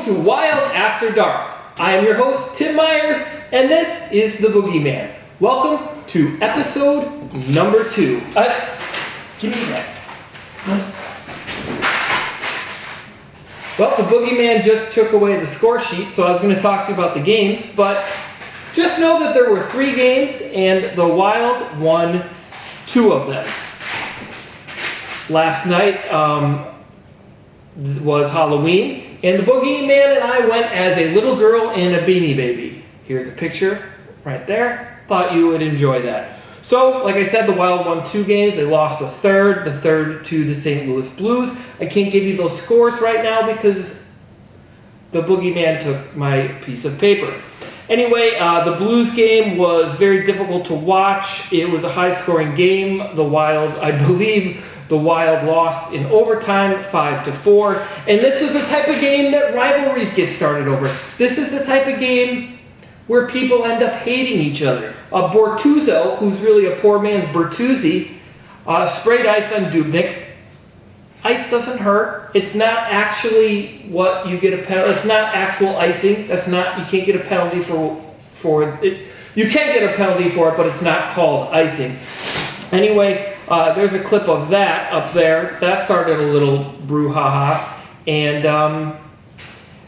to Wild After Dark. I am your host, Tim Myers, and this is the Boogeyman. Welcome to episode number 2. Give me that. Well, the Boogeyman just took away the score sheet, so I was going to talk to you about the games, but just know that there were 3 games, and the Wild won 2 of them. Last night was Halloween, and the Boogeyman and I went as a little girl and a Beanie Baby. Here's a picture right there. Thought you would enjoy that. So, like I said, the Wild won 2 games. They lost the third to the St. Louis Blues. I can't give you those scores right now because the Boogeyman took my piece of paper. Anyway, the Blues game was very difficult to watch. It was a high-scoring game. The Wild, I believe, the Wild lost in overtime, 5-4. And this was the type of game that rivalries get started over. This is the type of game where people end up hating each other. Bortuzzo, who's really a poor man's Bertuzzi, sprayed ice on Dubnyk. Ice doesn't hurt. It's not actually what you get a penalty. It's not actual icing. That's not. You can't get a penalty for it. You can get a penalty for it, but it's not called icing. Anyway, there's a clip of that up there. That started a little brouhaha, and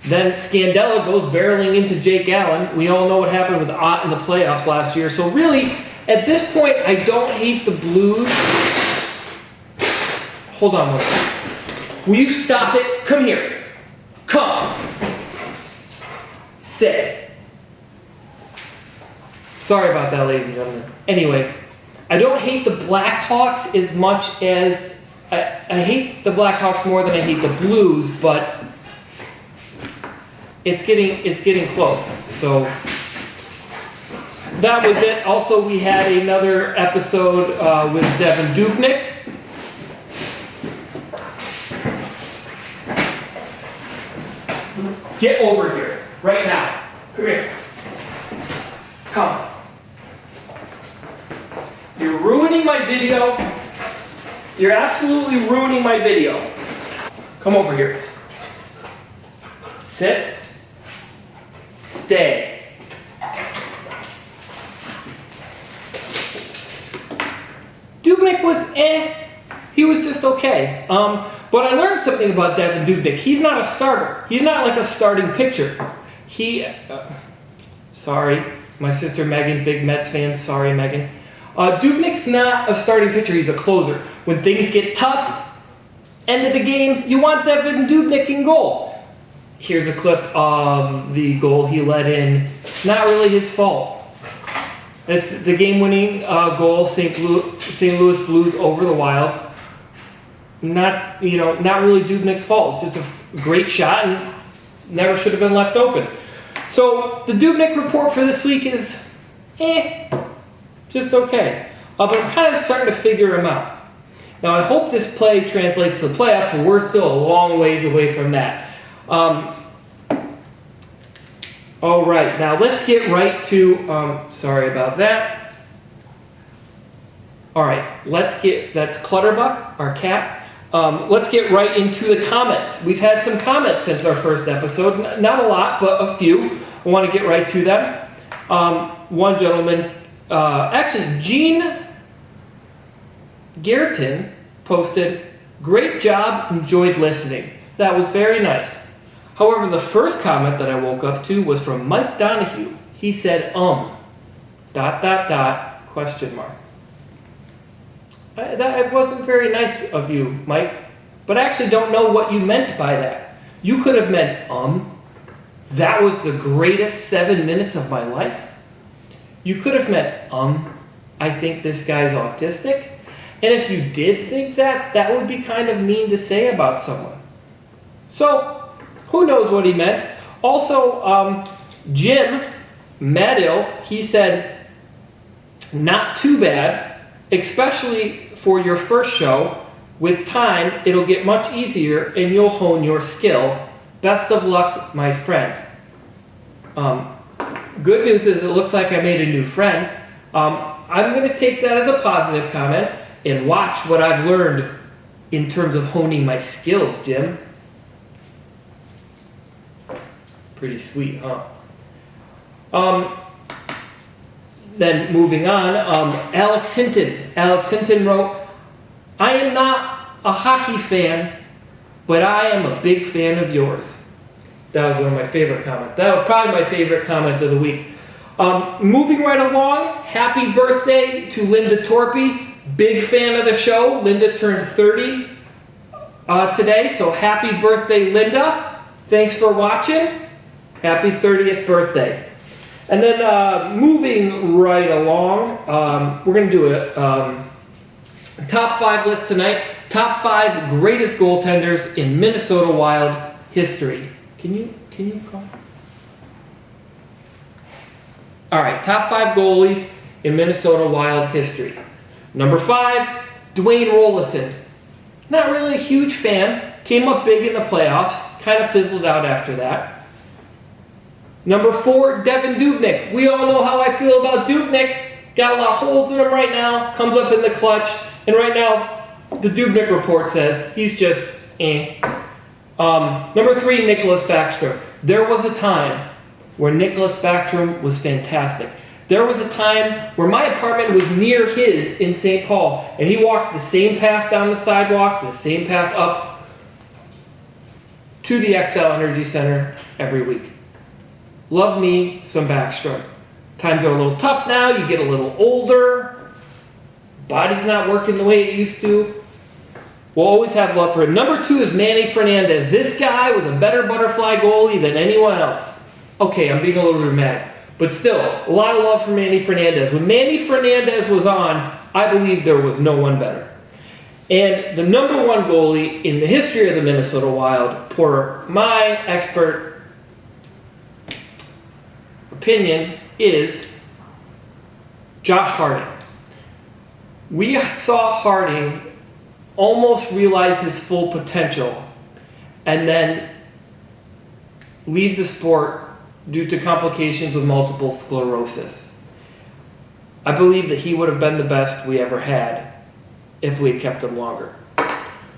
then Scandella goes barreling into Jake Allen. We all know what happened with Ott in the playoffs last year. So really, at this point, I don't hate the Blues. Hold on one second. Will you stop it? Come here. Come. Sit. Sorry about that, ladies and gentlemen. Anyway, I don't hate the Blackhawks as much as... I hate the Blackhawks more than I hate the Blues, but it's getting close. So that was it. Also, we had another episode with Devin Dubnyk. Get over here, right now. Come here. Come. You're ruining my video. You're absolutely ruining my video. Come over here. Sit. Stay. Dubnyk was he was just okay. But I learned something about Devin Dubnyk. He's not a starter. He's not like a starting pitcher. Sorry, my sister Megan, big Mets fan. Sorry, Megan. Dubnyk's not a starting pitcher. He's a closer. When things get tough, end of the game, you want Devin Dubnyk in goal. Here's a clip of the goal he let in. Not really his fault. It's the game-winning goal, St. Louis Blues over the Wild. Not really Dubnyk's fault. It's just a great shot and never should have been left open. So the Dubnyk report for this week is, just okay. But I'm kind of starting to figure him out. Now I hope this play translates to the playoff, but we're still a long ways away from that. All right, now let's get right to, sorry about that. All right, that's Clutterbuck, our cat. Let's get right into the comments. We've had some comments since our first episode. Not a lot, but a few. I want to get right to them. One gentleman, actually, Gene Gerton posted, "Great job, enjoyed listening." That was very nice. However, the first comment that I woke up to was from Mike Donahue. He said, question mark. That wasn't very nice of you, Mike, but I actually don't know what you meant by that. You could have meant, that was the greatest 7 minutes of my life. You could have meant, I think this guy's autistic. And if you did think that, that would be kind of mean to say about someone. So, who knows what he meant. Also, Jim Medill, he said, not too bad, especially for your first show. With time, it'll get much easier and you'll hone your skill. Best of luck, my friend. Good news is it looks like I made a new friend. I'm going to take that as a positive comment and watch what I've learned in terms of honing my skills, Jim. Pretty sweet, huh? Then moving on, Alex Hinton. Alex Hinton wrote, I am not a hockey fan, but I am a big fan of yours. That was one of my favorite comments. That was probably my favorite comment of the week. Moving right along, happy birthday to Linda Torpy. Big fan of the show. Linda turned 30 today, so happy birthday, Linda. Thanks for watching. Happy 30th birthday. And then moving right along, we're going to do a top 5 list tonight. Top 5 greatest goaltenders in Minnesota Wild history. Can you go? All right, top 5 goalies in Minnesota Wild history. Number 5, Dwayne Rollison. Not really a huge fan. Came up big in the playoffs. Kind of fizzled out after that. Number 4, Devin Dubnyk. We all know how I feel about Dubnyk. Got a lot of holes in him right now. Comes up in the clutch. And right now, the Dubnyk report says he's just eh. Number 3, Nicholas Backstrom. There was a time where Nicholas Backstrom was fantastic. There was a time where my apartment was near his in St. Paul, and he walked the same path down the sidewalk, the same path up to the XL Energy Center every week. Love me some Backstrom. Times are a little tough now. You get a little older. Body's not working the way it used to. We'll always have love for him. Number 2 is Manny Fernandez. This guy was a better butterfly goalie than anyone else. Okay, I'm being a little dramatic. But still, a lot of love for Manny Fernandez. When Manny Fernandez was on, I believe there was no one better. And the number 1 goalie in the history of the Minnesota Wild, per my expert opinion, is Josh Harding. We saw Harding almost realize his full potential and then leave the sport due to complications with multiple sclerosis. I believe that he would have been the best we ever had if we had kept him longer.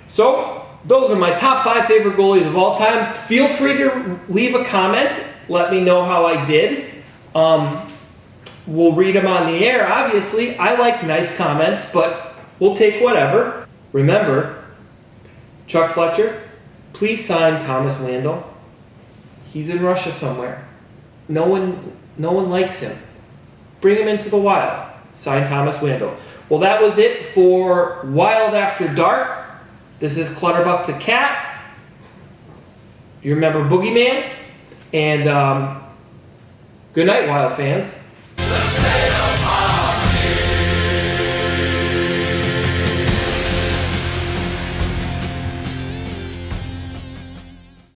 So, those are my top 5 favorite goalies of all time. Feel free to leave a comment. Let me know how I did. We'll read them on the air, obviously. I like nice comments, but we'll take whatever. Remember, Chuck Fletcher, please sign Thomas Wandel. He's in Russia somewhere. No one likes him. Bring him into the Wild. Sign Thomas Wandel. Well, that was it for Wild After Dark. This is Clutterbuck the Cat. You remember Boogeyman? And good night, Wild fans.